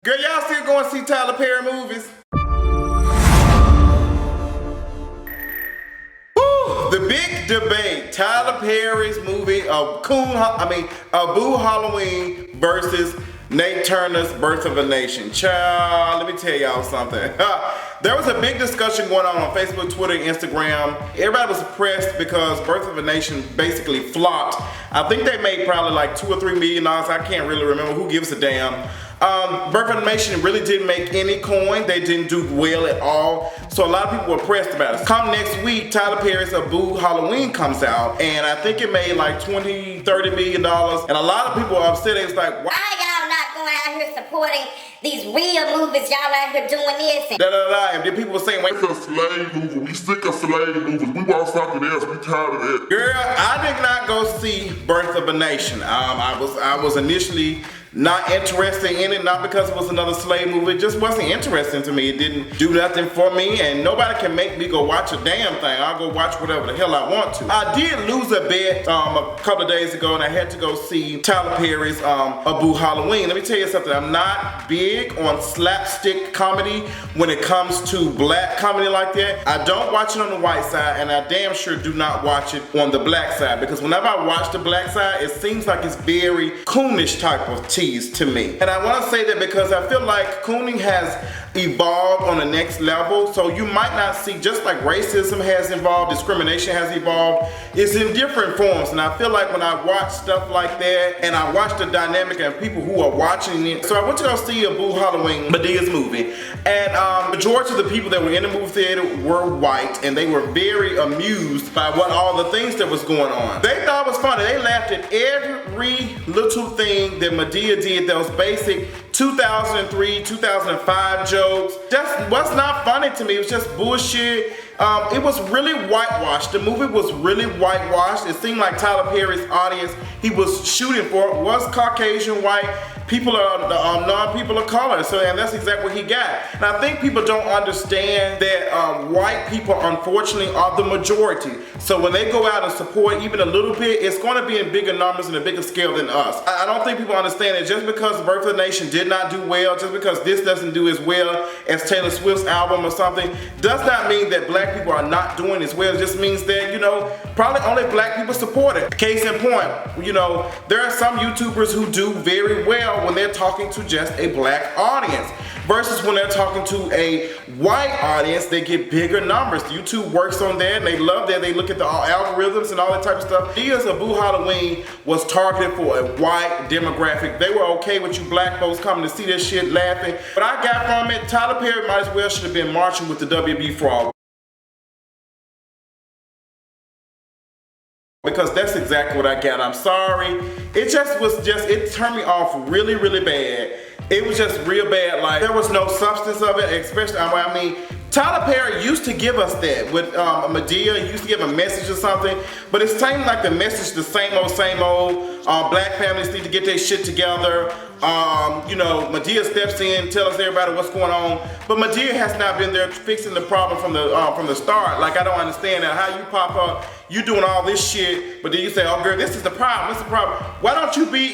Girl, y'all still going to see Tyler Perry movies? Woo, the big debate. Tyler Perry's movie of Boo Halloween versus Nate Turner's Birth of a Nation. Child, let me tell y'all something. There was a big discussion going on Facebook, Twitter, and Instagram. Everybody was pressed because Birth of a Nation basically flopped. I think they made probably like $2 or $3 million. I can't really remember. Who gives a damn? Birth of a Nation really didn't make any coin. They didn't do well at all. So a lot of people were pressed about it. Come next week, Tyler Perry's Boo Halloween comes out, and I think it made like $20, $30 million. And a lot of people are upset. It was like, why y'all not going out here supporting these real movies? Y'all out here doing this and And then people were saying, wait, it's a slave movie. We sick of slave movies. We want something else. We tired of that. girl, I did not go see Birth of a Nation. I was initially not interested in it, not because it was another slave movie. It just wasn't interesting to me. It didn't do nothing for me, and nobody can make me go watch a damn thing. I'll go watch whatever the hell I want to. I did lose a bet a couple of days ago, and I had to go see Tyler Perry's Boo Halloween. Let me tell you something. I'm not big on slapstick comedy when it comes to black comedy like that. I don't watch it on the white side, and I damn sure do not watch it on the black side, because whenever I watch the black side, it seems like it's very coonish type of to me. And I want to say that because I feel like cooning has evolved on the next level. So you might not see, just like racism has evolved, discrimination has evolved, it's in different forms. And I feel like when I watch stuff like that, and I watch the dynamic and people who are watching it. So I went to go see a Boo Halloween, Madea's movie, and majority of the people that were in the movie theater were white, and they were very amused by all the things that was going on. They thought it was funny. They laughed at every little thing that Madea did that was basic 2003, 2005 jokes. Just was not funny to me. It was just bullshit. It was really whitewashed. The movie was really whitewashed. It seemed like Tyler Perry's audience he was shooting for was Caucasian, white, people are non-people of color. So, and that's exactly what he got. And I think people don't understand that white people, unfortunately, are the majority. So when they go out and support even a little bit, it's going to be in bigger numbers and a bigger scale than us. I don't think people understand that just because Birth of a Nation did not do well, just because this doesn't do as well as Taylor Swift's album or something, does not mean that black people are not doing as well. It just means that, you know, probably only black people support it. Case in point, you know, there are some YouTubers who do very well when they're talking to just a black audience, versus when they're talking to a white audience, they get bigger numbers. YouTube works on that, and they love that. They look at the algorithms and all that type of stuff. Madea's Boo Halloween was targeted for a white demographic. They were okay with you black folks coming to see this shit laughing. But I got from it, Tyler Perry might as well should have been marching with the WB frog. Because that's exactly what I got. I'm sorry. It turned me off really, really bad. It was just real bad. Like, there was no substance of it, especially, I mean, Tyler Perry used to give us that with Madea. He used to give a message or something, but it seemed like the message the same old. Black families need to get their shit together. You know, Madea steps in, tells everybody what's going on, but Madea has not been there fixing the problem from the start. Like, I don't understand that. How you pop up, you doing all this shit, but then you say, oh girl, this is the problem, this is the problem. Why don't you be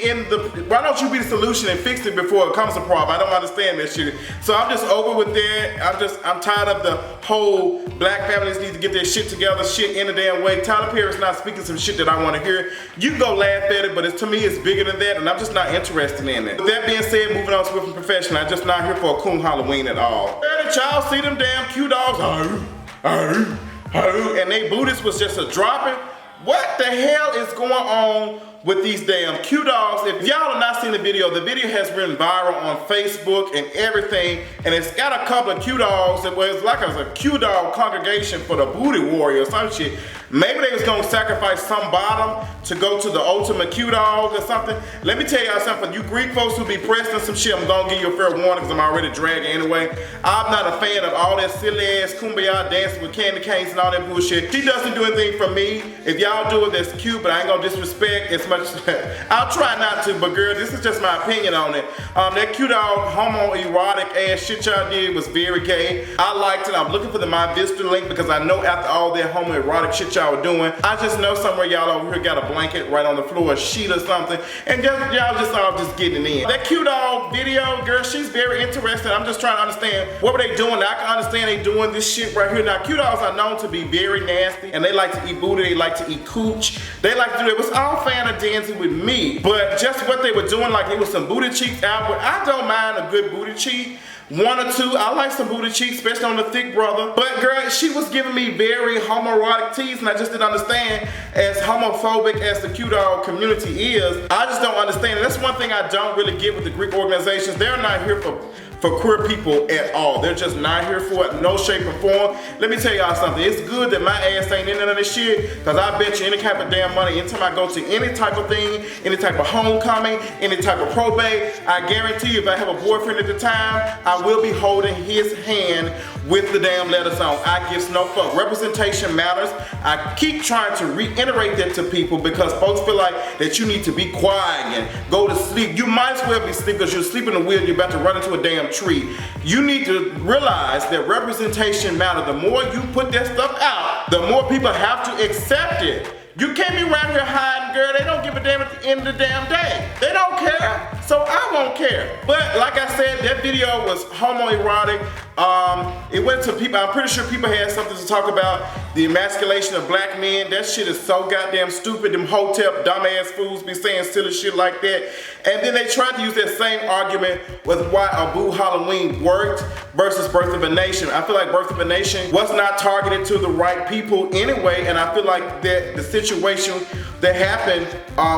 the solution and fix it before it comes a problem? I don't understand that shit. So I'm just over with that. I'm tired of the whole black families need to get their shit together shit in a damn way. Tyler Perry's not speaking some shit that I want to hear. You can go laugh at it, but to me it's bigger than that, and I'm just not interested in it. With that being said, moving on Swift and Professional, I'm just not here for a coon Halloween at all. Did y'all see them damn Q dogs? And they Buddhist was just a dropping. What the hell is going on with these damn Q dogs? If y'all have not seen the video has been viral on Facebook and everything, and it's got a couple of Q dogs that was like a Q dog congregation for the booty warrior or some shit. Maybe they was gonna sacrifice some bottom to go to the ultimate Q dog or something. Let me tell y'all something. You Greek folks who be pressed on some shit, I'm gonna give you a fair warning because I'm already dragging anyway. I'm not a fan of all that silly ass kumbaya dancing with candy canes and all that bullshit. She doesn't do anything for me. If y'all do it, that's cute, but I ain't gonna disrespect as much much. I'll try not to, but girl, this is just my opinion on it. That cute old homoerotic ass shit y'all did was very gay. I liked it. I'm looking for the My Vista link because I know after all that homoerotic shit y'all were doing, I just know somewhere y'all over here got a blanket right on the floor, a sheet or something, and y'all just all just getting in. That cute old video, girl, she's very interesting. I'm just trying to understand what were they doing. Now, I can understand they doing this shit right here. Now, cute dolls are known to be very nasty, and they like to eat booty, they like to eat cooch, they like to do it. It was all fan of dancing with me, but just what they were doing, like it was some booty cheeks out, but I don't mind a good booty cheek. One or two, I like some booty cheeks, especially on the thick brother. But girl, she was giving me very homoerotic tease, and I just didn't understand, as homophobic as the cute doll community is, I just don't understand. That's one thing I don't really get with the Greek organizations. They're not here for queer people at all. They're just not here for it, no shape or form. Let me tell y'all something. It's good that my ass ain't in none of this shit, because I bet you any type of damn money, anytime I go to any type of thing, any type of homecoming, any type of probate, I guarantee you if I have a boyfriend at the time, I will be holding his hand with the damn letters on. I gives no fuck. Representation matters. I keep trying to reiterate that to people because folks feel like that you need to be quiet and go to sleep. You might as well be asleep because you're asleep in the wheel, you're about to run into a damn tree. You need to realize that representation matters. The more you put that stuff out, the more people have to accept it. You can't be around here hiding, girl. They don't give a damn at the end of the damn day. They don't care, so I won't care. But like I said, that video was homoerotic. It went to people, I'm pretty sure people had something to talk about the emasculation of black men. That shit is so goddamn stupid. Them hotep dumbass fools be saying silly shit like that. And then they tried to use that same argument with why Abu Halloween worked versus Birth of a Nation. I feel like Birth of a Nation was not targeted to the right people anyway, and I feel like that the situation that happened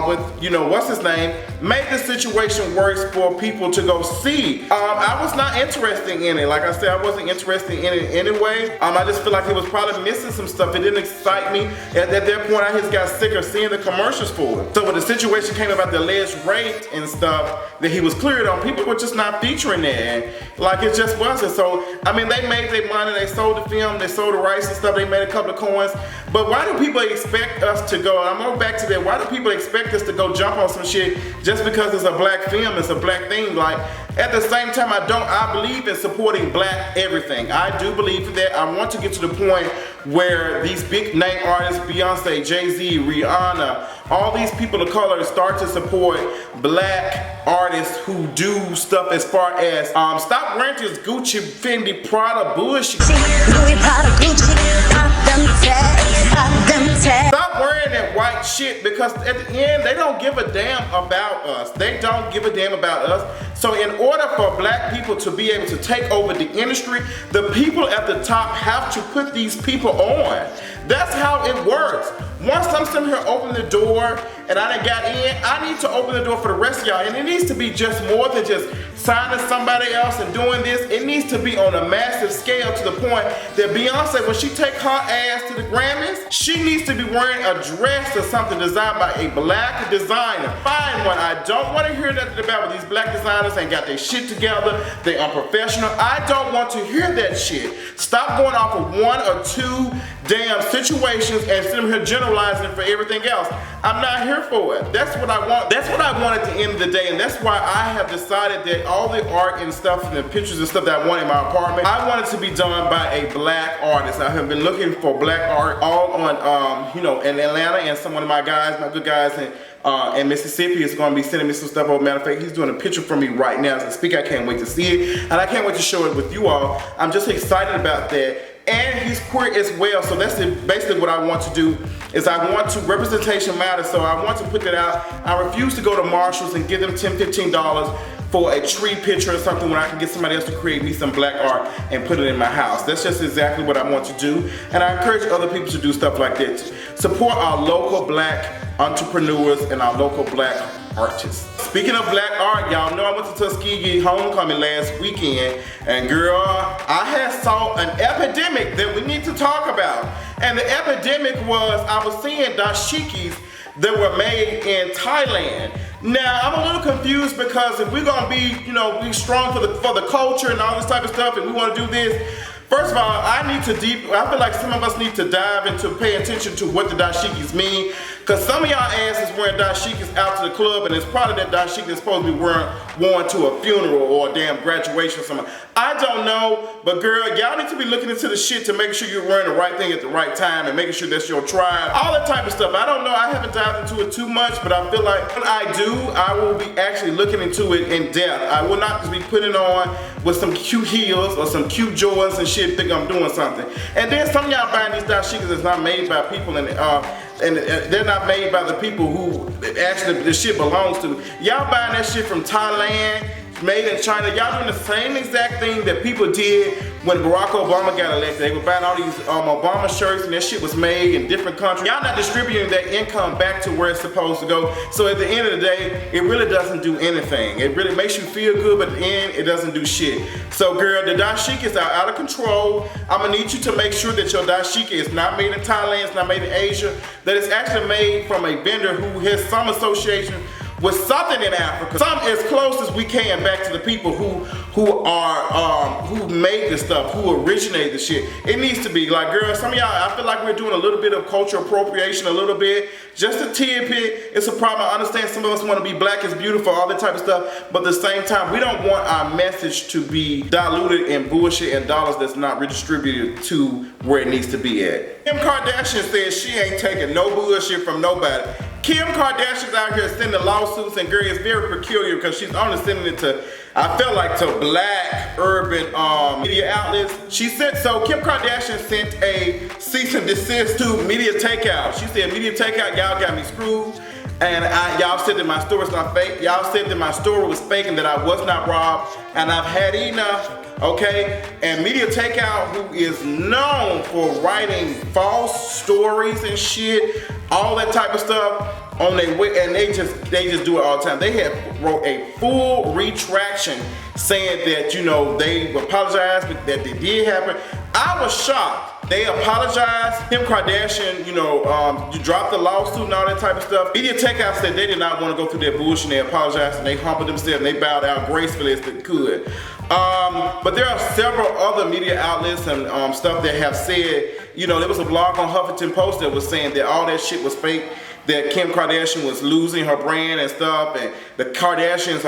with, you know, what's his name, made the situation worse for people to go see. I was not interested in it. Like I said, I wasn't interested in it anyway. I just feel like it was probably missing some stuff. It didn't excite me. At that point, I just got sick of seeing the commercials for it. So when the situation came about the alleged rape and stuff that he was cleared on, people were just not featuring that. And like it just wasn't. So, I mean, they made their money, they sold the film, they sold the rights and stuff, they made a couple of coins. But why do people expect us to go, and I'm going back to that, why do people expect us to go jump on some shit just because it's a black film, it's a black thing? Like, at the same time, I believe in supporting black everything. I do believe in that. I want to get to the point where these big name artists, Beyonce, Jay-Z, Rihanna, all these people of color start to support black artists who do stuff as far as, stop wearing this Gucci, Fendi, Prada bullshit. Stop wearing that white shit, because at the end, they don't give a damn about us. They don't give a damn about us. So in order for black people to be able to take over the industry, the people at the top have to put these people on. That's how it works. Once I'm sitting here opening the door and I done got in, I need to open the door for the rest of y'all. And it needs to be just more than just signing somebody else and doing this. It needs to be on a massive scale to the point that Beyonce, when she take her ass to the Grammys, she needs to be wearing a dress or something designed by a black designer. Find one. I don't want to hear nothing about these black designers ain't got their shit together, they unprofessional. I don't want to hear that shit. Stop going off of one or two damn situations and sitting here generalizing for everything else. I'm not here for it. That's what I want. That's what I want at the end of the day, and that's why I have decided that all the art and stuff and the pictures and stuff that I want in my apartment, I want it to be done by a black artist. I have been looking for black art all on, you know, in Atlanta, and some of my guys, my good guys in Mississippi is going to be sending me some stuff. As a matter of fact, he's doing a picture for me right now as I speak. I can't wait to see it, and I can't wait to show it with you all. I'm just excited about that. And he's queer as well, so that's basically what I want to do, is I want to, representation matters, so I want to put that out. I refuse to go to Marshalls and give them $10, $15 for a tree picture or something when I can get somebody else to create me some black art and put it in my house. That's just exactly what I want to do, and I encourage other people to do stuff like that. Support our local black entrepreneurs and our local black artists. Speaking of black art, y'all know I went to Tuskegee homecoming last weekend, and girl, I had saw an epidemic that we need to talk about. And the epidemic was, I was seeing dashikis that were made in Thailand. Now, I'm a little confused, because if we're gonna be, you know, be strong for the culture and all this type of stuff, and we wanna do this, first of all, I feel like some of us need to dive into pay attention to what the dashikis mean. Cause some of y'all asses wearing dashikis out to the club, and it's probably that dashiki that's supposed to be worn to a funeral or a damn graduation or something. I don't know, but girl, y'all need to be looking into the shit to make sure you're wearing the right thing at the right time and making sure that's your tribe. All that type of stuff. I don't know, I haven't dived into it too much, but I feel like when I do, I will be actually looking into it in depth. I will not just be putting on with some cute heels or some cute Jordans and shit, think I'm doing something. And then some of y'all buying these dashikas that's not made by people and they're not made by the people who actually the shit belongs to. Y'all buying that shit from Thailand, made in China. Y'all doing the same exact thing that people did when Barack Obama got elected. They were buying all these Obama shirts and that shit was made in different countries. Y'all not distributing that income back to where it's supposed to go. So at the end of the day, it really doesn't do anything. It really makes you feel good, but at the end, it doesn't do shit. So girl, the dashikis are out of control. I'm gonna need you to make sure that your dashiki is not made in Thailand, it's not made in Asia, that it's actually made from a vendor who has some association with something in Africa, something as close as we can back to the people who made this stuff, who originated the shit. It needs to be like, girl, some of y'all, I feel like we're doing a little bit of cultural appropriation, a little bit, just a tidbit. It's a problem. I understand some of us want to be black is beautiful, all that type of stuff, but at the same time, we don't want our message to be diluted in bullshit and dollars that's not redistributed to where it needs to be at. Kim Kardashian says she ain't taking no bullshit from nobody. Kim Kardashian's out here sending lawsuits, and girl, it's very peculiar because she's only sending it to, I felt like, to black urban media outlets. So Kim Kardashian sent a cease and desist to Media Takeout. She said, Media Takeout, y'all got me screwed. And y'all said that my store is not fake. Y'all said that my store was fake and that I was not robbed. And I've had enough. Okay, and Media Takeout, who is known for writing false stories and shit, all that type of stuff on their way, and they just do it all the time. They had wrote a full retraction saying that, you know, they apologized, but that it did happen. I was shocked. They apologized. Kim Kardashian, you know, you dropped the lawsuit and all that type of stuff. Media Takeout said they did not want to go through that bullshit. They apologized and they humbled themselves and they bowed out gracefully as they could. But there are several other media outlets and stuff that have said, you know, there was a blog on Huffington Post that was saying that all that shit was fake, that Kim Kardashian was losing her brand and stuff, and the Kardashians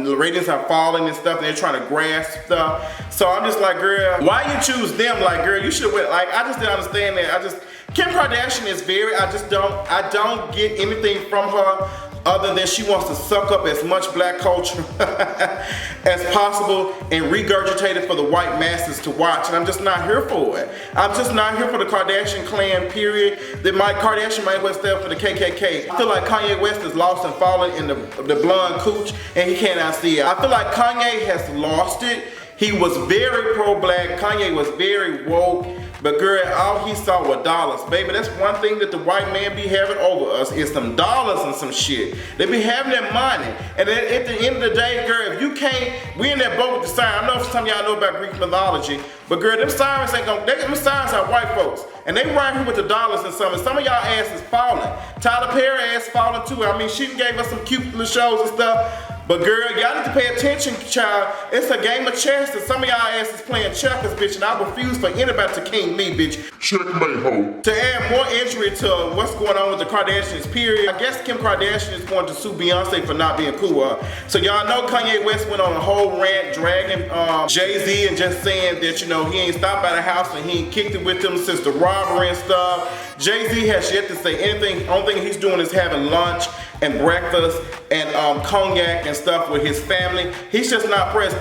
the ratings are falling and stuff, and they're trying to grasp stuff. So I'm just like, girl, why you choose them? Like, girl, you should have went, like, I just didn't understand that. Kim Kardashian is I don't get anything from her other than she wants to suck up as much black culture as possible and regurgitate it for the white masses to watch, and I'm just not here for it. I'm just not here for the Kardashian clan, period. That Mike Kardashian might well stand for the KKK. I feel like Kanye West is lost and fallen in the blonde cooch, and he cannot see it. I feel like Kanye has lost it. He was very pro-black, Kanye was very woke, but girl, all he saw were dollars. Baby, that's one thing that the white man be having over us is some dollars and some shit. They be having that money. And at the end of the day, girl, if you can't, we in that boat with the siren. I know some of y'all know about Greek mythology, but girl, them sirens ain't gonna, them sirens are white folks. And they right here with the dollars and some of y'all ass is falling. Tyler Perry ass falling too. I mean, she gave us some cute little shows and stuff. But girl, y'all need to pay attention, child. It's a game of chess and some of y'all asses playing checkers, bitch, and I refuse for anybody to king me, bitch. Checkmate, ho. To add more injury to what's going on with the Kardashians, period, I guess Kim Kardashian is going to sue Beyonce for not being cool with her. So y'all know Kanye West went on a whole rant dragging Jay-Z and just saying that, you know, he ain't stopped by the house and he ain't kicked it with them since the robbery and stuff. Jay-Z has yet to say anything. Only thing he's doing is having lunch and breakfast and cognac and stuff with his family. He's just not pressed.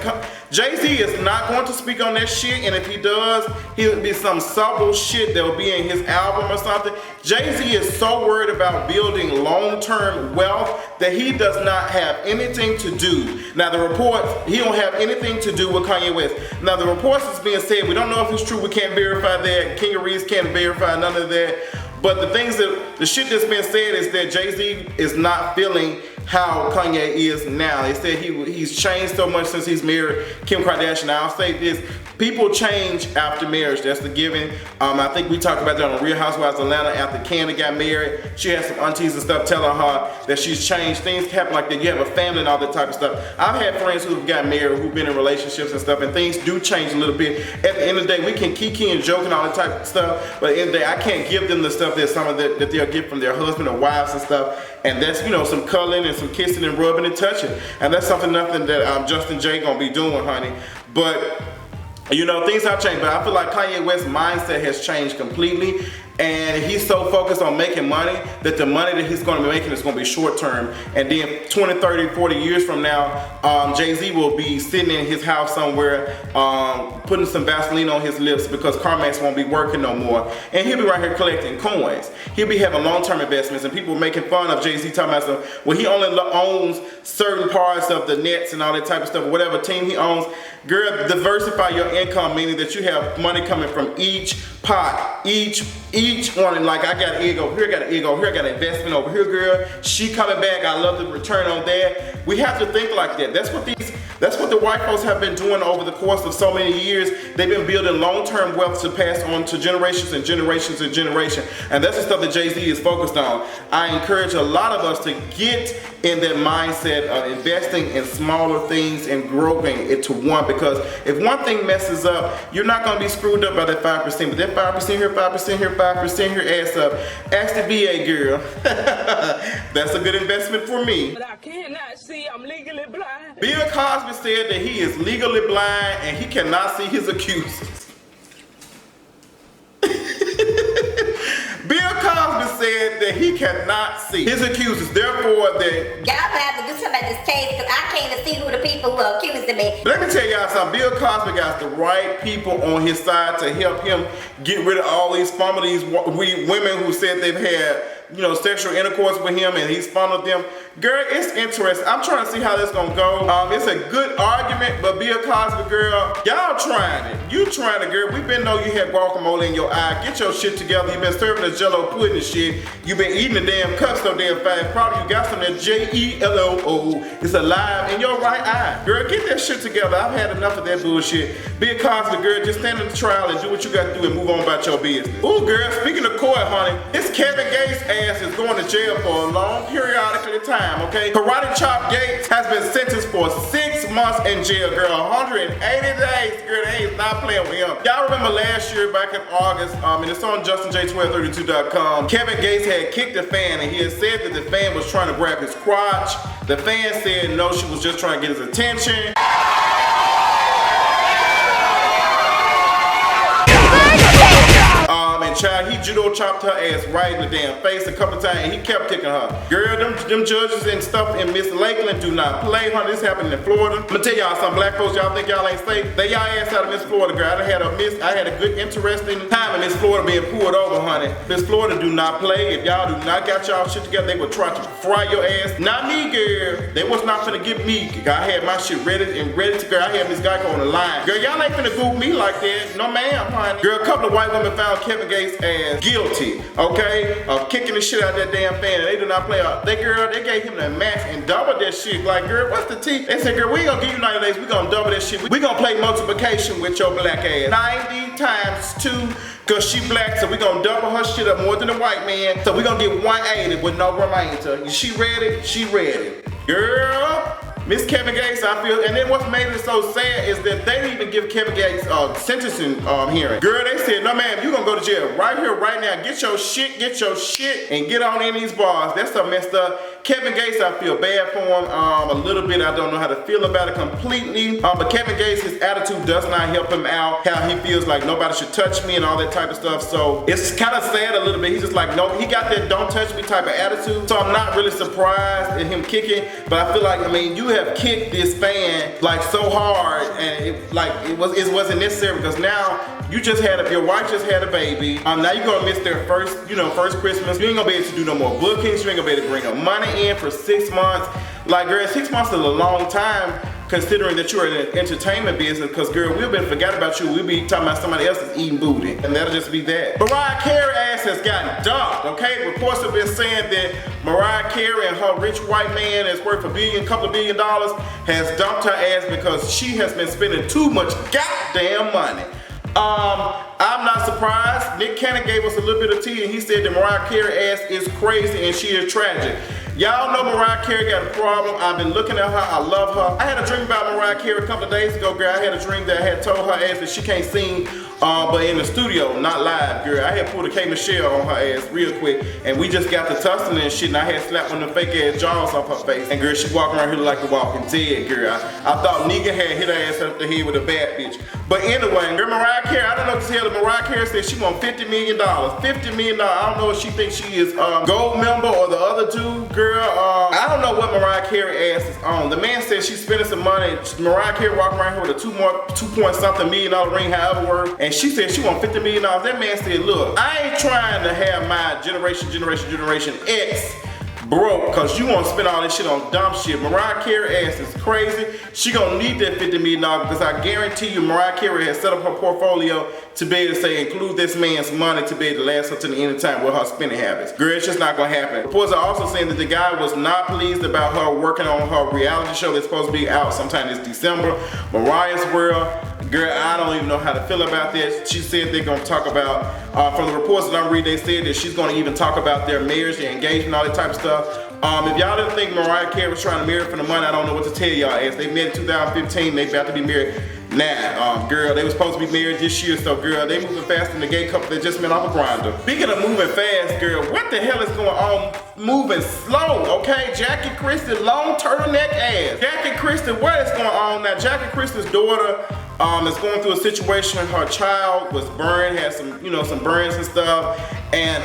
Jay-Z is not going to speak on that shit, and if he does, it'll be some subtle shit that will be in his album or something. Jay-Z is so worried about building long-term wealth that he does not have anything to do. Now the reports, he don't have anything to do with Kanye West. Now the reports is being said, we don't know if it's true, we can't verify that, King of Reeds can't verify none of that. But the shit that's been said is that Jay-Z is not feeling how Kanye is now. They said he's changed so much since he's married Kim Kardashian. Now, I'll say this, people change after marriage, that's the given. I think we talked about that on Real Housewives of Atlanta after Candy got married. She had some aunties and stuff telling her that she's changed. Things happen like that, you have a family and all that type of stuff. I've had friends who've got married, who've been in relationships and stuff, and things do change a little bit. At the end of the day, we can kiki and joke and all that type of stuff, but at the end of the day, I can't give them the stuff that they'll get from their husband or wives and stuff. And that's, you know, some cuddling and some kissing and rubbing and touching. And that's nothing that Justin J gonna be doing, honey. But, you know, things have changed. But I feel like Kanye West's mindset has changed completely. And he's so focused on making money that the money that he's going to be making is going to be short term. And then 20, 30, 40 years from now, Jay-Z will be sitting in his house somewhere, putting some Vaseline on his lips because CarMax won't be working no more. And he'll be right here collecting coins. He'll be having long-term investments, and people making fun of Jay-Z talking about, well, he only owns certain parts of the Nets and all that type of stuff, whatever team he owns. Girl, diversify your income, meaning that you have money coming from each pot, each one. And like, I got an egg over here, I got an egg over here, I got an investment over here, girl. She coming back, I love the return on that. We have to think like that. That's what the white folks have been doing over the course of so many years. They've been building long-term wealth to pass on to generations and generations and generations. And that's the stuff that Jay-Z is focused on. I encourage a lot of us to get in that mindset of investing in smaller things and growing it to one, because if one thing messes up, you're not going to be screwed up by that 5%, but that 5% here, 5% here, 5% here adds up. Ask the VA, girl. That's a good investment for me. But I cannot see, I'm legally blind. Bill Cosby said that he is legally blind and he cannot see his accusers. Bill Cosby said that he cannot see his accusers, therefore that... Y'all gonna have to do something about this case because I can't even see who the people who are accusing me. Let me tell y'all something. Bill Cosby got the right people on his side to help him get rid of all these women who said they've had, you know, sexual intercourse with him and he's fondled them. Girl, it's interesting. I'm trying to see how this gonna go. It's a good argument, but Bill Cosby, girl, y'all trying it. You trying it, girl. We been know you had guacamole in your eye. Get your shit together. You been serving the Jello pudding and shit. You been eating the damn cups so damn fast. Probably you got some of that Jello. It's alive in your right eye. Girl, get that shit together. I've had enough of that bullshit. Bill Cosby, girl, just stand in the trial and do what you got to do and move on about your business. Ooh, girl, speaking of court, honey, this Kevin Gates ass is going to jail for a long periodically time. Okay, Karate Chop Gates has been sentenced for 6 months in jail, girl. 180 days, girl. They ain't not playing with him. Y'all remember last year, back in August, and it's on JustinJ1232.com. Kevin Gates had kicked the fan, and he had said that the fan was trying to grab his crotch. The fan said no, she was just trying to get his attention. And child, he judo chopped her ass right in the damn face a couple times, and he kept kicking her. Girl, them judges and stuff in Miss Lakeland do not play, honey. This happened in Florida. I'm gonna tell y'all some black folks, y'all think y'all ain't safe. They y'all ass out of Miss Florida, girl. I had a good, interesting time in Miss Florida being pulled over, honey. Miss Florida do not play. If y'all do not got y'all shit together, they would try to fry your ass. Not me, girl. They was not finna get me. I had my shit ready to go. I had Miss Geico on the line. Girl, y'all ain't finna goop me like that. No ma'am, honey. Girl, a couple of white women found Kevin Gates as guilty, okay, of kicking the shit out of that damn fan, and they do not play out. They gave him the max and doubled that shit. Like, girl, what's the T? They said, girl, we ain't gonna give you 90 days, we gonna double that shit. We gonna play multiplication with your black ass. 90 times 2, cause she black, so we gonna double her shit up more than the white man. So we gonna get 180 with no remainder. She ready? She ready. Girl, Miss Kevin Gates, I feel, and then what made it so sad is that they didn't even give Kevin Gates sentencing hearing. Girl, they said, no ma'am, you gonna go to jail right here, right now. Get your shit, and get on in these bars. That's so messed up. Kevin Gates, I feel bad for him a little bit. I don't know how to feel about it completely. But Kevin Gates, his attitude does not help him out. How he feels like nobody should touch me and all that type of stuff. So it's kind of sad a little bit. He's just like, no, he got that don't touch me type of attitude. So I'm not really surprised at him kicking. But I feel like, I mean, you have kicked this fan like so hard, and it wasn't necessary, because now your wife just had a baby. Now you're gonna miss their first Christmas. You ain't gonna be able to do no more bookings. You ain't gonna be able to bring no money in for 6 months. Like, girl, 6 months is a long time. considering that you're in the entertainment business, because girl, we've been forgot about you. We'll be talking about somebody else that's eating booty, and that'll just be that. Mariah Carey ass has gotten dumped, okay? Reports have been saying that Mariah Carey and her rich white man that's worth couple of billion dollars has dumped her ass because she has been spending too much goddamn money. I'm not surprised. Nick Cannon gave us a little bit of tea and he said that Mariah Carey ass is crazy and she is tragic. Y'all know Mariah Carey got a problem. I've been looking at her. I love her. I had a dream about Mariah Carey a couple of days ago, girl. I had a dream that I had told her ass that she can't sing, but in the studio, not live, girl. I had pulled a K Michelle on her ass real quick, and we just got to tussling and shit, and I had slapped one of the fake ass jaws off her face. And girl, she walking around here like a walking dead, girl. I thought nigga had hit her ass up the head with a bad bitch. But anyway, girl, Mariah Carey, I don't know what to tell her. Mariah Carey said she want $50 million. $50 million. I don't know if she thinks she is gold member or the other dude, girl. I don't know what Mariah Carey ass is on. The man said she's spending some money. Mariah Carey walking around here with a $2.something million ring, however word. And she said she want $50 million. That man said, look, I ain't trying to have my generation X broke, cause you wanna spend all this shit on dumb shit. Mariah Carey ass is crazy. She gonna need that $50 million because I guarantee you Mariah Carey has set up her portfolio to be able to say include this man's money to be able to last her to the end of time with her spending habits. Girl, it's just not gonna happen. Reports are also saying that the guy was not pleased about her working on her reality show that's supposed to be out sometime this December, Mariah's World. Girl, I don't even know how to feel about that. She said they're gonna talk about, from the reports that I'm reading, they said that she's gonna even talk about their marriage, their engagement, all that type of stuff. If y'all didn't think Mariah Carey was trying to marry for the money, I don't know what to tell y'all. As they met in 2015, they about to be married now. Girl, they were supposed to be married this year, so girl, they moving faster than the gay couple that just met off a grinder. Speaking of moving fast, girl, what the hell is going on moving slow, okay? Jackie Christie, long turtleneck ass. Jackie Christie, what is going on now? Jackie Christie's daughter is going through a situation. Her child was burned, had some, some burns and stuff, and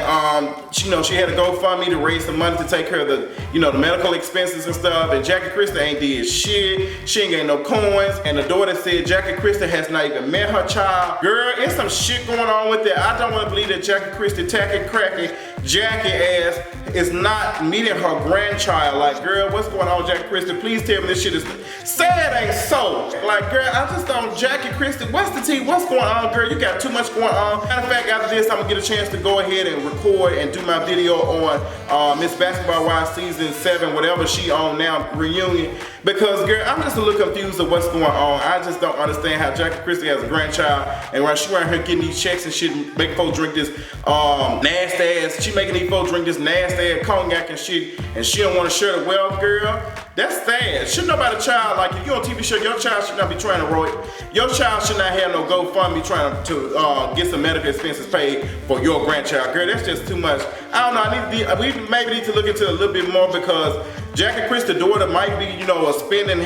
she had to GoFundMe to raise some money to take care of the, the medical expenses and stuff. And Jackie Christie ain't did shit. She ain't got no coins. And the daughter said Jackie Christie has not even met her child. Girl, it's some shit going on with that. I don't want to believe that Jackie Christie tacky cracky Jackie ass is not meeting her grandchild. Like, girl, what's going on, Jackie Christie? Please tell me this shit is. Say it ain't so. Like, girl, I just don't. Jackie Christie, what's the tea? What's going on, girl? You got too much going on. Matter of fact, after this, I'm gonna get a chance to go ahead and record and do my video on Miss Basketball Wives season 7, whatever she on now, reunion. Because, girl, I'm just a little confused of what's going on. I just don't understand how Jackie Christie has a grandchild and while she around here getting these checks and shit, making folks drink this nasty ass. She making these folks drink this nasty ass cognac and shit, and she don't want to share the wealth, girl. That's sad. Shouldn't nobody child, like if you're on TV show, your child should not be trying to roll. Your child should not have no GoFundMe trying to get some medical expenses paid for your grandchild. Girl, that's just too much. I don't know. We maybe need to look into it a little bit more because Jackie Christie's daughter might be, a spending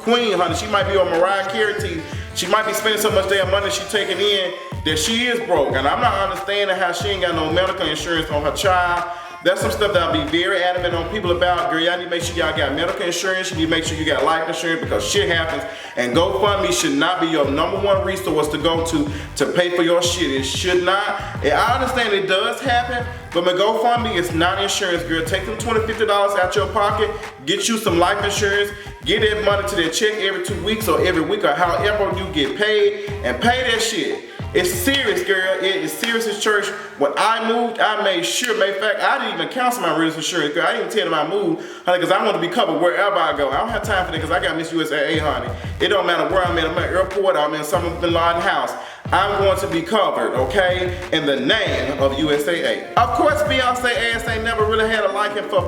queen, honey. She might be on Mariah Carey team. She might be spending so much damn money she taking in that she is broke. And I'm not understanding how she ain't got no medical insurance on her child. That's some stuff that I'll be very adamant on people about. Girl, y'all need to make sure y'all got medical insurance. You need to make sure you got life insurance because shit happens. And GoFundMe should not be your #1 resource to go to pay for your shit. It should not. And I understand it does happen, but my GoFundMe is not insurance, girl. Take them $20, $50 out your pocket. Get you some life insurance. Get that money to that check every 2 weeks or every week or however you get paid, and pay that shit. It's serious, girl. It is serious as church. When I moved, I made sure. Matter of fact, I didn't even cancel my religious insurance, girl. I didn't even tell them I moved, honey, because I want to be covered wherever I go. I don't have time for that because I got Miss USAA, honey. It don't matter where I'm at. I'm at the airport. I'm in some bin Laden house. I'm going to be covered, okay? In the name of USAA. Of course, Beyonce ass ain't never really had a liking for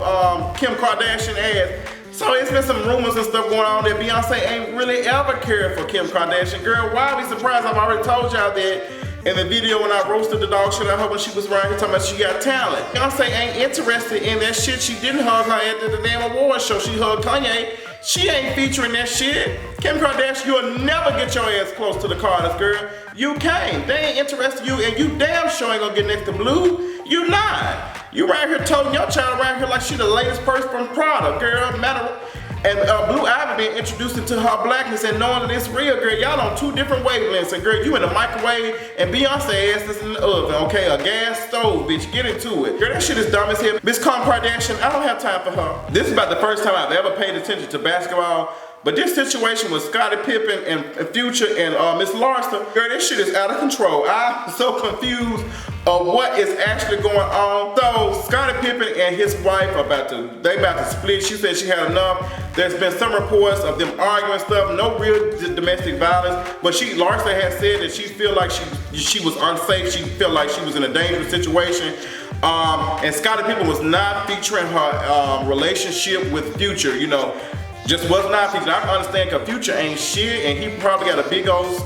Kim Kardashian ass. So it's been some rumors and stuff going on that Beyonce ain't really ever cared for Kim Kardashian. Girl, why are we surprised? I've already told y'all that in the video when I roasted the dog shit out of her when she was around here talking about she got talent. Beyonce ain't interested in that shit. She didn't hug her at the damn awards show. She hugged Kanye. She ain't featuring that shit. Kim Kardashian, you'll never get your ass close to the Carters, girl. You can't. They ain't interested in you, and you damn sure ain't gonna get next to Blue. You not. You right here toting your child around here like she the latest person from Prada, girl. And Blue Ivy being introduced into her blackness and knowing that it's real, girl. Y'all on 2 different wavelengths, and girl, you in the microwave, and Beyonce ass is in the oven, okay? A gas stove, bitch. Get into it. Girl, that shit is dumb as hell. Miss Kim Kardashian, I don't have time for her. This is about the first time I've ever paid attention to basketball. But this situation with Scottie Pippen and Future and Miss Larsa, girl, this shit is out of control. I'm so confused of what is actually going on. So Scottie Pippen and his wife about to split. She said she had enough. There's been some reports of them arguing stuff, no real domestic violence, but Larsa has said that she feel like she was unsafe. She felt like she was in a dangerous situation. And Scottie Pippen was not featuring her relationship with Future, you know. Just was not featured. I can understand because Future ain't shit and he probably got a big old,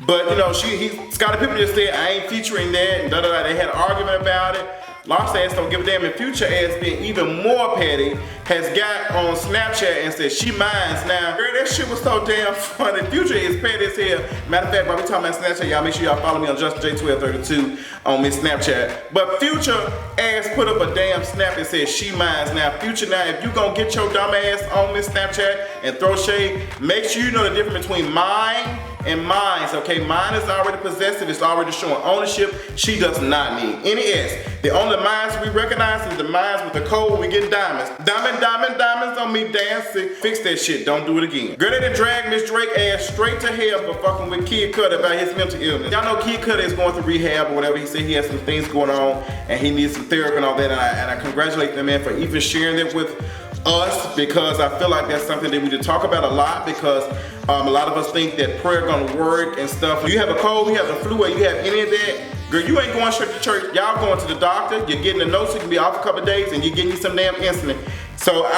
but you know, Scottie Pippen just said, I ain't featuring that and da-da-da. They had an argument about it. Larsa ass don't give a damn, and Future ass being even more petty has got on Snapchat and said she mines now. Girl, that shit was so damn funny. Future is petty as hell. Matter of fact, while we talking about Snapchat, y'all make sure y'all follow me on JustinJ1232 on Miss Snapchat. But Future ass put up a damn snap and said she mines now. Future, now if you gonna get your dumb ass on Miss Snapchat and throw shade, make sure you know the difference between mine and mines, okay? Mine is already possessive, it's already showing ownership. She does not need any S. The only mines we recognize is the mines with the code we get diamonds. Diamonds on me dancing. Fix that shit, don't do it again. Girl, they done dragged Miss Drake ass straight to hell for fucking with Kid Cudi about his mental illness. Y'all know Kid Cudi is going through rehab or whatever. He said he has some things going on and he needs some therapy and all that, and I congratulate the man for even sharing that with us, because I feel like that's something that we need to talk about a lot, because a lot of us think that prayer gonna work and stuff. When you have a cold, you have the flu, or you have any of that, girl, you ain't going straight to church. Y'all going to the doctor, you're getting a note so you can be off a couple of days, and you're getting you some damn insulin. So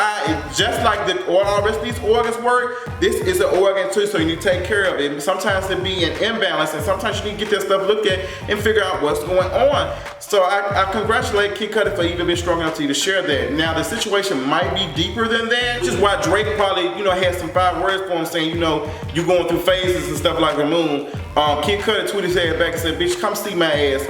just like all the rest of these organs work, this is an organ too, so you need to take care of it. Sometimes it be an imbalance, and sometimes you need to get that stuff looked at and figure out what's going on. So I congratulate Kid Cudi for even being strong enough to share that. Now the situation might be deeper than that, which is why Drake probably, you know, had some 5 words for him saying, you know, you going through phases and stuff like the moon. Kid Cudi tweeted his head back and said, bitch, come see my ass.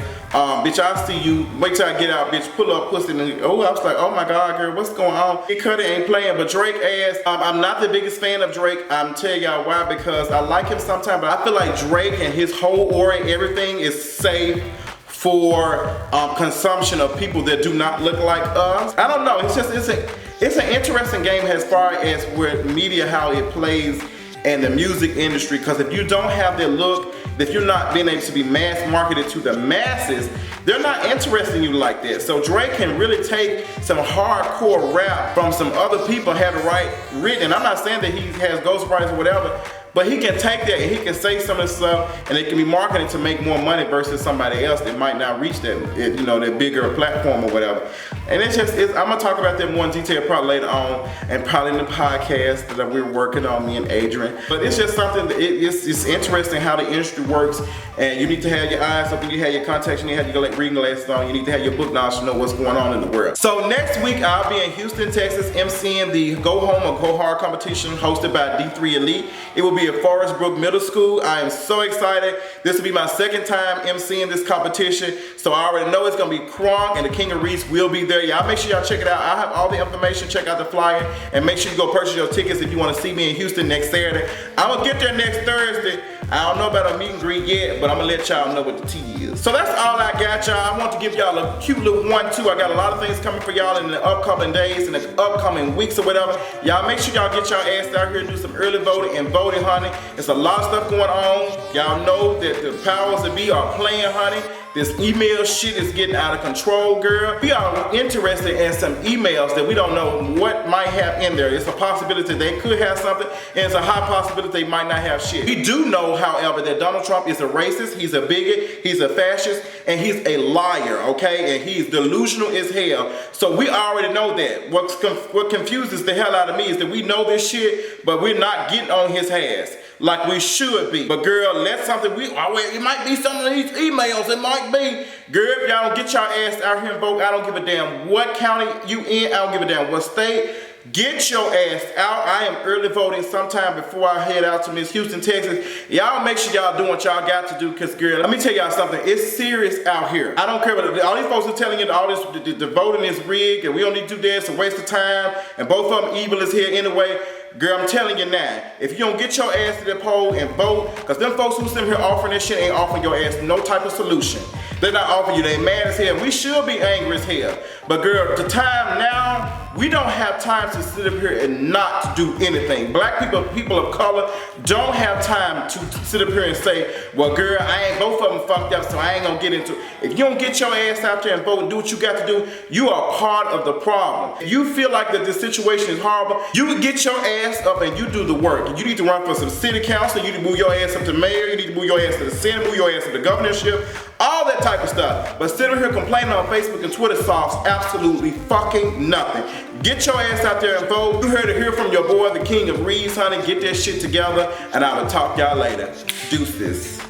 Bitch, I'll see you. Wait till I get out, bitch. Pull up, pussy. And I was like, oh my God, girl, what's going on? Kid Cudi ain't playing, but Drake ass. I'm not the biggest fan of Drake. I'm telling y'all why, because I like him sometimes, but I feel like Drake and his whole aura, everything is safe for consumption of people that do not look like us. I don't know. It's an interesting game as far as with media, how it plays in the music industry. Because if you don't have that look, if you're not being able to be mass marketed to the masses, they're not interested in you like that. So Drake can really take some hardcore rap from some other people and have it written. And I'm not saying that he has ghostwriters or whatever, but he can take that and he can say some of the stuff and it can be marketed to make more money versus somebody else that might not reach that, you know, that bigger platform or whatever. And I'm gonna talk about that more in detail probably later on, and probably in the podcast that we're working on, me and Adrian. But it's just something that it's interesting how the industry works, and you need to have your eyes open, you have your contacts, you need to have your reading glasses on, you need to have your book knowledge to know what's going on in the world. So next week I'll be in Houston, Texas, emceeing the Go Home or Go Hard competition hosted by D3 Elite. It will be at Forest Brook Middle School. I am so excited. This will be my second time emceeing this competition, so I already know it's gonna be Kronk and the King of Reese will be there. Y'all make sure y'all check it out. I'll have all the information. Check out the flyer and make sure you go purchase your tickets if you want to see me in Houston next Saturday. I'm gonna get there next Thursday. I don't know about a meet and greet yet, but I'm gonna let y'all know what the tea is. So that's all I got, y'all. I want to give y'all a cute little 1-2. I got a lot of things coming for y'all in the upcoming days, in the upcoming weeks or whatever. Y'all make sure y'all get y'all ass out here and do some early voting and voting, honey. There's a lot of stuff going on. Y'all know that the powers that be are playing, honey. This email shit is getting out of control, girl. We are interested in some emails that we don't know what might have in there. It's a possibility they could have something, and it's a high possibility they might not have shit. We do know, however, that Donald Trump is a racist, he's a bigot, he's a fascist, and he's a liar, okay? And he's delusional as hell. So we already know that. What confuses the hell out of me is that we know this shit, but we're not getting on his ass like we should be. But girl, that's something it might be some of these emails, it might be. Girl, if y'all don't get y'all ass out here and vote, I don't give a damn what county you in, I don't give a damn what state. Get your ass out. I am early voting sometime before I head out to Miss Houston, Texas. Y'all make sure y'all do what y'all got to do, because girl, let me tell y'all something. It's serious out here. I don't care what all these folks are telling you that all this the voting is rigged and we don't need to do this, it's a waste of time, and both of them evil is here anyway. girl, I'm telling you now, if you don't get your ass to the poll and vote, because them folks who sitting here offering this shit ain't offering your ass no type of solution. They're not offering you, they mad as hell. We should be angry as hell. But girl, the time now, we don't have time to sit up here and not do anything. Black people, people of color, don't have time to sit up here and say, well girl, I ain't, both of them fucked up, so I ain't gonna get into it. If you don't get your ass out there and vote and do what you got to do, you are part of the problem. If you feel like that this situation is horrible, you would get your ass up and you do the work. You need to run for some city council, you need to move your ass up to mayor, you need to move your ass to the senate, move your ass to the governorship, all that type of stuff. But sitting here complaining on Facebook and Twitter solves absolutely fucking nothing. Get your ass out there and vote. You heard to hear from your boy, the king of Reeds, honey. Get that shit together, and I will talk y'all later. Deuces.